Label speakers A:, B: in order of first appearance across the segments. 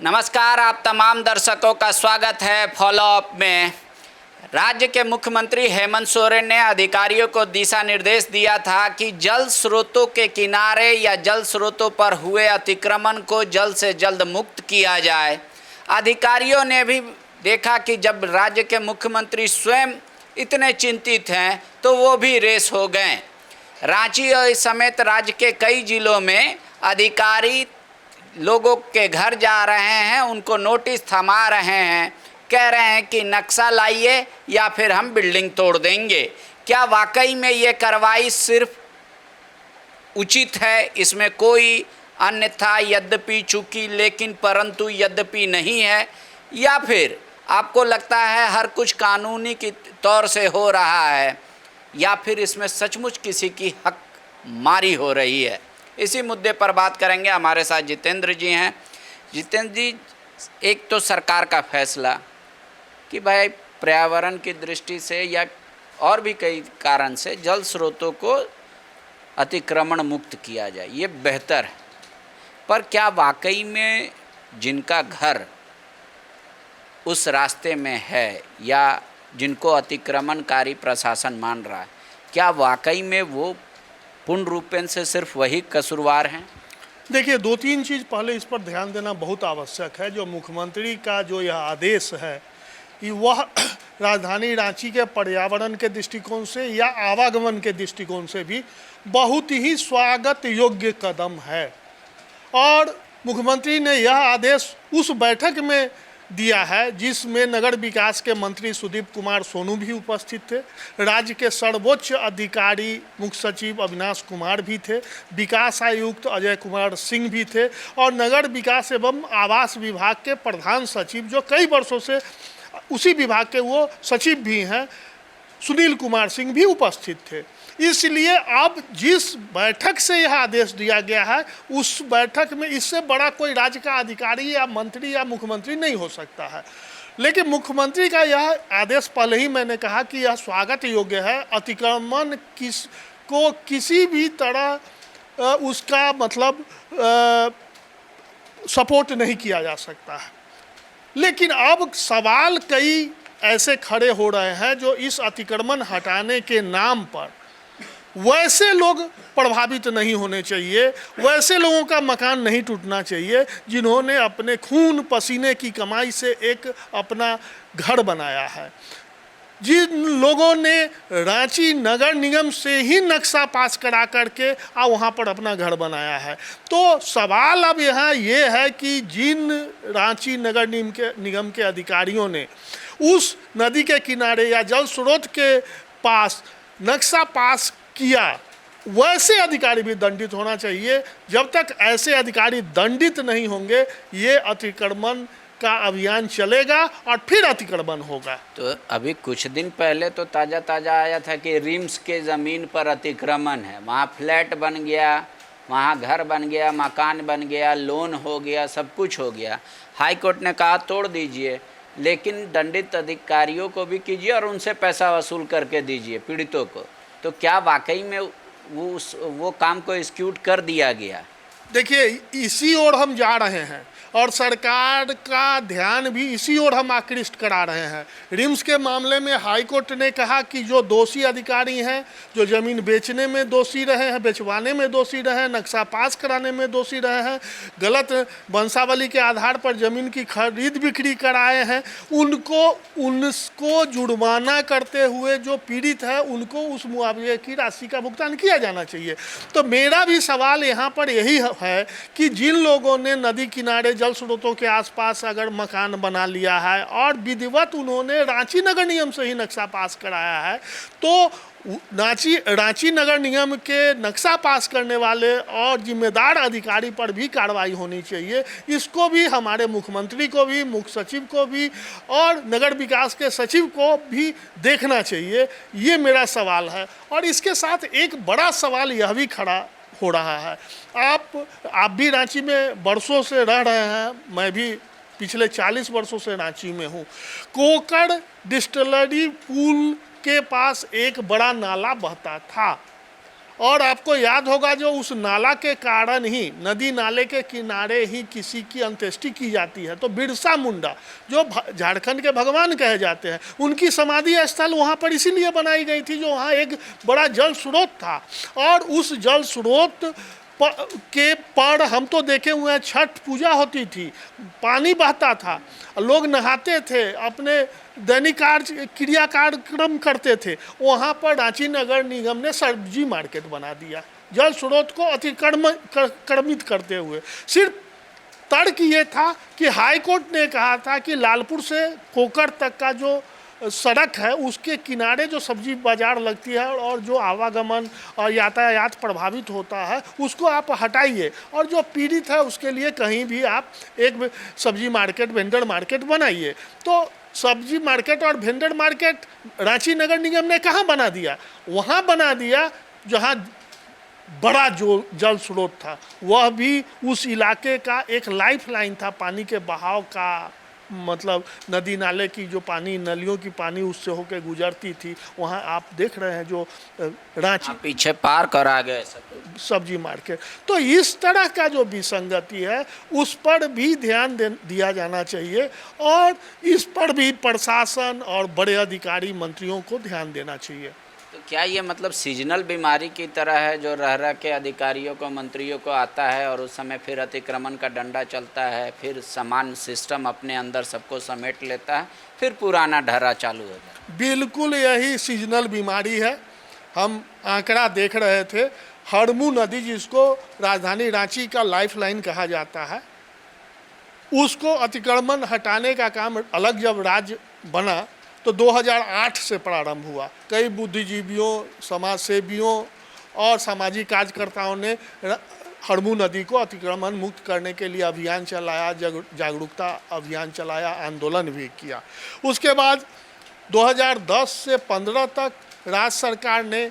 A: नमस्कार, आप तमाम दर्शकों का स्वागत है फॉलोअप में। राज्य के मुख्यमंत्री हेमंत सोरेन ने अधिकारियों को दिशा निर्देश दिया था कि जल स्रोतों के किनारे या जल स्रोतों पर हुए अतिक्रमण को जल्द से जल्द मुक्त किया जाए। अधिकारियों ने भी देखा कि जब राज्य के मुख्यमंत्री स्वयं इतने चिंतित हैं तो वो भी रेस हो गए। रांची समेत राज्य के कई जिलों में अधिकारी लोगों के घर जा रहे हैं, उनको नोटिस थमा रहे हैं, कह रहे हैं कि नक्शा लाइए या फिर हम बिल्डिंग तोड़ देंगे। क्या वाकई में ये कार्रवाई सिर्फ उचित है? इसमें कोई अन्यथा यद्यपि चूंकि लेकिन परंतु यद्यपि नहीं है, या फिर आपको लगता है हर कुछ कानूनी के तौर से हो रहा है, या फिर इसमें सचमुच किसी की हक मारी हो रही है? इसी मुद्दे पर बात करेंगे। हमारे साथ जितेंद्र जी हैं। जितेंद्र जी, एक तो सरकार का फैसला कि भाई पर्यावरण की दृष्टि से या और भी कई कारण से जल स्रोतों को अतिक्रमण मुक्त किया जाए, ये बेहतर है, पर क्या वाकई में जिनका घर उस रास्ते में है या जिनको अतिक्रमणकारी प्रशासन मान रहा है, क्या वाकई में वो पूर्ण रूपेण से सिर्फ वही कसूरवार हैं?
B: देखिए, दो तीन चीज़ पहले इस पर ध्यान देना बहुत आवश्यक है। जो मुख्यमंत्री का जो यह आदेश है कि वह राजधानी रांची के पर्यावरण के दृष्टिकोण से या आवागमन के दृष्टिकोण से भी बहुत ही स्वागत योग्य कदम है। और मुख्यमंत्री ने यह आदेश उस बैठक में दिया है जिसमें नगर विकास के मंत्री सुदीप कुमार सोनू भी उपस्थित थे, राज्य के सर्वोच्च अधिकारी मुख्य सचिव अविनाश कुमार भी थे, विकास आयुक्त अजय कुमार सिंह भी थे, और नगर विकास एवं आवास विभाग के प्रधान सचिव जो कई वर्षों से उसी विभाग के वो सचिव भी हैं, सुनील कुमार सिंह भी उपस्थित थे। इसलिए अब जिस बैठक से यह आदेश दिया गया है उस बैठक में इससे बड़ा कोई राज्य का अधिकारी या मंत्री या मुख्यमंत्री नहीं हो सकता है। लेकिन मुख्यमंत्री का यह आदेश, पहले ही मैंने कहा कि यह स्वागत योग्य है। अतिक्रमण किसी भी तरह उसका मतलब सपोर्ट नहीं किया जा सकता है। लेकिन अब सवाल कई ऐसे खड़े हो रहे हैं जो इस अतिक्रमण हटाने के नाम पर वैसे लोग प्रभावित नहीं होने चाहिए, वैसे लोगों का मकान नहीं टूटना चाहिए जिन्होंने अपने खून पसीने की कमाई से एक अपना घर बनाया है, जिन लोगों ने रांची नगर निगम से ही नक्शा पास करा करके वहाँ पर अपना घर बनाया है। तो सवाल अब यहाँ ये है कि जिन रांची नगर निगम के अधिकारियों ने उस नदी के किनारे या जल स्रोत के पास नक्शा पास किया, वैसे अधिकारी भी दंडित होना चाहिए। जब तक ऐसे अधिकारी दंडित नहीं होंगे ये अतिक्रमण का अभियान चलेगा और फिर अतिक्रमण होगा।
A: तो अभी कुछ दिन पहले तो ताज़ा आया था कि रिम्स के ज़मीन पर अतिक्रमण है, वहाँ फ्लैट बन गया, वहाँ घर बन गया, मकान बन गया, लोन हो गया, सब कुछ हो गया। हाई कोर्ट ने कहा तोड़ दीजिए, लेकिन दंडित अधिकारियों को भी कीजिए और उनसे पैसा वसूल करके दीजिए पीड़ितों को। तो क्या वाकई में वो काम को एक्सिक्यूट कर दिया गया?
B: देखिए, इसी ओर हम जा रहे हैं और सरकार का ध्यान भी इसी ओर हम आकृष्ट करा रहे हैं। रिम्स के मामले में हाई कोर्ट ने कहा कि जो दोषी अधिकारी हैं, जो ज़मीन बेचने में दोषी रहे हैं, बेचवाने में दोषी रहे हैं, नक्शा पास कराने में दोषी रहे हैं, गलत वंशावली के आधार पर ज़मीन की खरीद बिक्री कराए हैं, उनको जुर्माना करते हुए जो पीड़ित है उनको उस मुआवजे की राशि का भुगतान किया जाना चाहिए। तो मेरा भी सवाल यहाँ पर यही है कि जिन लोगों ने नदी किनारे जल स्रोतों के आसपास अगर मकान बना लिया है और विधिवत उन्होंने रांची नगर निगम से ही नक्शा पास कराया है, तो रांची नगर निगम के नक्शा पास करने वाले और जिम्मेदार अधिकारी पर भी कार्रवाई होनी चाहिए। इसको भी हमारे मुख्यमंत्री को भी, मुख्य सचिव को भी और नगर विकास के सचिव को भी देखना चाहिए। ये मेरा सवाल है। और इसके साथ एक बड़ा सवाल यह भी खड़ा हो रहा है। आप भी रांची में बरसों से रह रहे हैं, मैं भी पिछले 40 वर्षों से रांची में हूँ। कोकड़ डिस्टिलरी पुल के पास एक बड़ा नाला बहता था और आपको याद होगा जो उस नाला के कारण ही, नदी नाले के किनारे ही किसी की अंत्येष्टि की जाती है, तो बिरसा मुंडा जो झारखंड के भगवान कहे जाते हैं, उनकी समाधि स्थल वहाँ पर इसीलिए बनाई गई थी जो वहाँ एक बड़ा जल स्रोत था। और उस जल स्रोत के पर हम तो देखे हुए हैं, छठ पूजा होती थी, पानी बहता था, लोग नहाते थे, अपने दैनिक क्रिया कार्यक्रम करते थे। वहाँ पर रांची नगर निगम ने सब्जी मार्केट बना दिया जल स्रोत को अतिक्रमित करते हुए। सिर्फ तर्क ये था कि हाई कोर्ट ने कहा था कि लालपुर से कोकर तक का जो सड़क है उसके किनारे जो सब्जी बाज़ार लगती है और जो आवागमन और यातायात प्रभावित होता है उसको आप हटाइए, और जो पीड़ित है उसके लिए कहीं भी आप एक सब्जी मार्केट, वेंडर मार्केट बनाइए। तो सब्जी मार्केट और वेंडर मार्केट रांची नगर निगम ने कहाँ बना दिया? वहाँ बना दिया जहाँ बड़ा जो जल स्रोत था, वह भी उस इलाके का एक लाइफ लाइन था पानी के बहाव का। मतलब नदी नाले की जो पानी, नलियों की पानी उससे होकर गुजरती थी, वहाँ आप देख रहे हैं जो रांची
A: पीछे पार्क और आगे
B: सब्जी मार्केट। तो इस तरह का जो विसंगति है उस पर भी ध्यान दिया जाना चाहिए, और इस पर भी प्रशासन और बड़े अधिकारी मंत्रियों को ध्यान देना चाहिए।
A: तो क्या ये मतलब सीजनल बीमारी की तरह है जो रह रह के अधिकारियों को, मंत्रियों को आता है और उस समय फिर अतिक्रमण का डंडा चलता है, फिर समान सिस्टम अपने अंदर सबको समेट लेता है, फिर पुराना ढर्रा चालू हो जाता है?
B: बिल्कुल यही सीजनल बीमारी है। हम आंकड़ा देख रहे थे, हड़मू नदी जिसको राजधानी रांची का लाइफलाइन कहा जाता है, उसको अतिक्रमण हटाने का काम अलग जब राज्य बना तो 2008 से प्रारंभ हुआ। कई बुद्धिजीवियों, समाज सेवियों और सामाजिक कार्यकर्ताओं ने हड़मू नदी को अतिक्रमण मुक्त करने के लिए अभियान चलाया, जागरूकता अभियान चलाया, आंदोलन भी किया। उसके बाद 2010 से 15 तक राज्य सरकार ने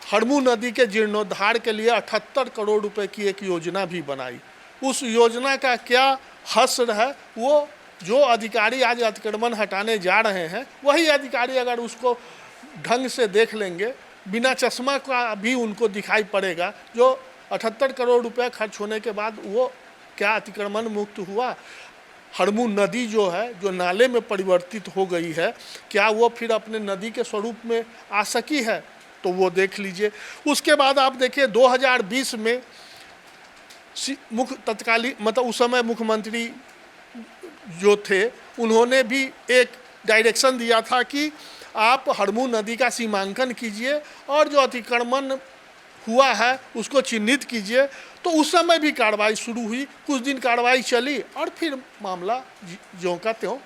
B: हड़मू नदी के जीर्णोद्धार के लिए 78 करोड़ रुपए की एक योजना भी बनाई। उस योजना का क्या हश्र है, वो जो अधिकारी आज अतिक्रमण हटाने जा रहे हैं वही अधिकारी अगर उसको ढंग से देख लेंगे, बिना चश्मा का भी उनको दिखाई पड़ेगा जो 78 करोड़ रुपए खर्च होने के बाद वो क्या अतिक्रमण मुक्त हुआ। हड़मू नदी जो है, जो नाले में परिवर्तित हो गई है, क्या वो फिर अपने नदी के स्वरूप में आ सकी है? तो वो देख लीजिए। उसके बाद आप देखिए 2020 में तत्कालीन मतलब उस समय मुख्यमंत्री जो थे उन्होंने भी एक डायरेक्शन दिया था कि आप हड़मू नदी का सीमांकन कीजिए और जो अतिक्रमण हुआ है उसको चिन्हित कीजिए। तो उस समय भी कार्रवाई शुरू हुई, कुछ दिन कार्रवाई चली और फिर मामला ज्यों का त्यों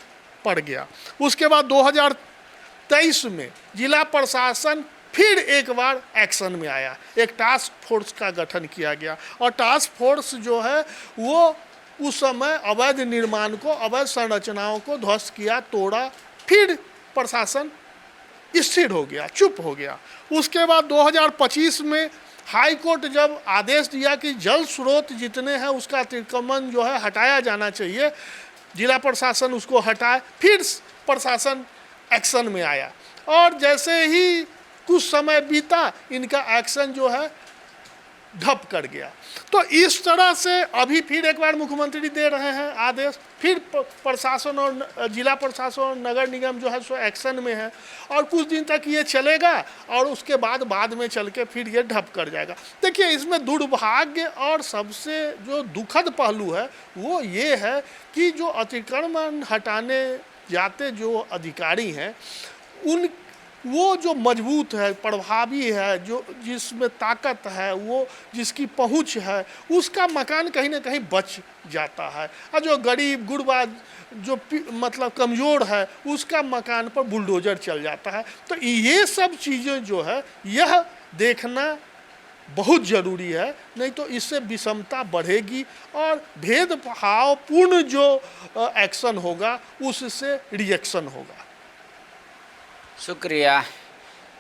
B: पड़ गया। उसके बाद 2023 में जिला प्रशासन फिर एक बार एक्शन में आया, एक टास्क फोर्स का गठन किया गया, और टास्क फोर्स जो है वो उस समय अवैध निर्माण को, अवैध संरचनाओं को ध्वस्त किया, तोड़ा, फिर प्रशासन स्थिर हो गया, चुप हो गया। उसके बाद 2025 में हाई कोर्ट जब आदेश दिया कि जल स्रोत जितने हैं उसका अतिक्रमण जो है हटाया जाना चाहिए, जिला प्रशासन उसको हटाए, फिर प्रशासन एक्शन में आया, और जैसे ही कुछ समय बीता इनका एक्शन जो है ढप कर गया। तो इस तरह से अभी फिर एक बार मुख्यमंत्री दे रहे हैं आदेश, फिर प्रशासन और जिला प्रशासन और नगर निगम जो है सो एक्शन में है, और कुछ दिन तक ये चलेगा और उसके बाद में चल के फिर ये ढप कर जाएगा। देखिए इसमें दुर्भाग्य और सबसे जो दुखद पहलू है वो ये है कि जो अतिक्रमण हटाने जाते जो अधिकारी हैं वो जो मजबूत है, प्रभावी है, जो जिसमें ताकत है, वो जिसकी पहुंच है, उसका मकान कहीं ना कहीं बच जाता है, और जो गरीब गुरबा जो मतलब कमज़ोर है उसका मकान पर बुलडोजर चल जाता है। तो ये सब चीज़ें जो है यह देखना बहुत ज़रूरी है, नहीं तो इससे विषमता बढ़ेगी और भेदभावपूर्ण जो एक्शन होगा उससे रिएक्शन होगा।
A: शुक्रिया।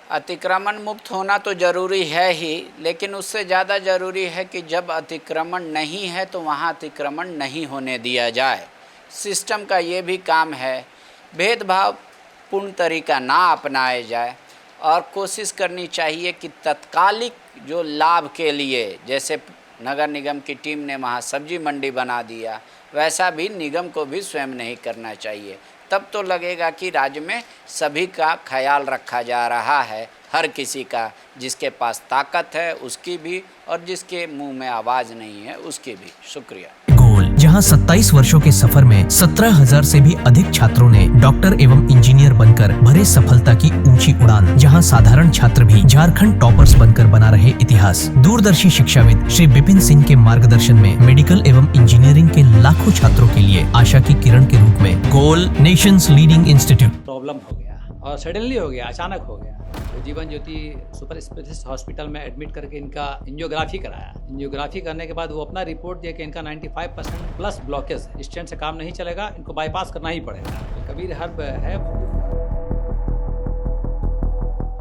A: अतिक्रमण मुक्त होना तो ज़रूरी है ही, लेकिन उससे ज़्यादा ज़रूरी है कि जब अतिक्रमण नहीं है तो वहाँ अतिक्रमण नहीं होने दिया जाए। सिस्टम का ये भी काम है, भेदभावपूर्ण तरीका ना अपनाया जाए और कोशिश करनी चाहिए कि तत्कालिक जो लाभ के लिए, जैसे नगर निगम की टीम ने वहाँ सब्जी मंडी बना दिया, वैसा भी निगम को भी स्वयं नहीं करना चाहिए। तब तो लगेगा कि राज्य में सभी का ख्याल रखा जा रहा है, हर किसी का, जिसके पास ताकत है उसकी भी और जिसके मुंह में आवाज़ नहीं है उसकी भी। शुक्रिया।
C: गोल, जहां 27 वर्षों के सफर में 17,000 से भी अधिक छात्रों ने डॉक्टर एवं इंजीनियर बनकर भरे सफलता की ऊंची उड़ान, जहां साधारण छात्र भी झारखंड टॉपर्स बनकर बना रहे इतिहास। दूरदर्शी शिक्षाविद श्री विपिन सिंह के मार्गदर्शन में मेडिकल एवं इंजीनियरिंग के लाखों छात्रों के लिए आशा की किरण के रूप में गोल नेशंस लीडिंग इंस्टीट्यूट।
D: प्रॉब्लम हो गया और सडनली हो गया, अचानक हो गया। तो Jeevan Jyoti super specialist hospital में एडमिट करके इनका एंजियोग्राफी कराया। एंजियोग्राफी करने के बाद वो अपना रिपोर्ट दिया कि इनका 95% प्लस ब्लॉकेज, स्टेंट से काम नहीं चलेगा, इनको बाईपास करना ही पड़ेगा। कबीर हर्ब है।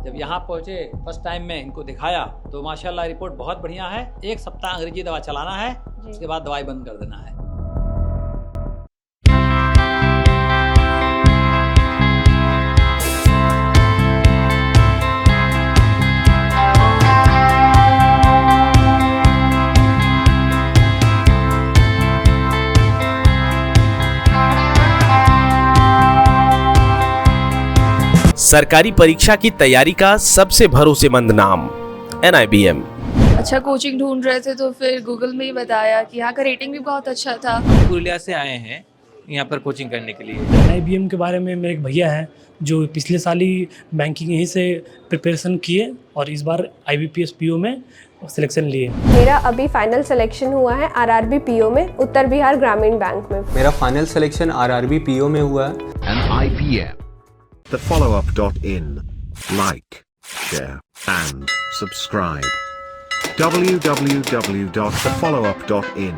D: जब यहाँ पहुँचे फर्स्ट टाइम में इनको दिखाया तो माशाल्लाह रिपोर्ट बहुत बढ़िया है। 1 सप्ताह अंग्रेजी दवा चलाना है, उसके बाद दवाई बंद कर देना है।
E: सरकारी परीक्षा की तैयारी का सबसे भरोसेमंद नाम NIBM।
F: अच्छा कोचिंग ढूंढ रहे थे तो फिर गूगल में ही बताया कि यहाँ का रेटिंग भी बहुत अच्छा था।
G: पुरुलिया से आए हैं यहाँ पर कोचिंग करने के लिए।
H: NIBM के बारे में मेरे एक भैया हैं जो पिछले साल ही बैंकिंग यहीं से प्रिपरेशन किए और इस बार IBPS PO में सिलेक्शन लिए।
I: मेरा अभी फाइनल सिलेक्शन हुआ है RRB PO में, उत्तर बिहार ग्रामीण बैंक में।
J: मेरा फाइनल सिलेक्शन RRB PO में हुआ है।
K: NIBM, thefollowup.in. Like, share and subscribe. www.thefollowup.in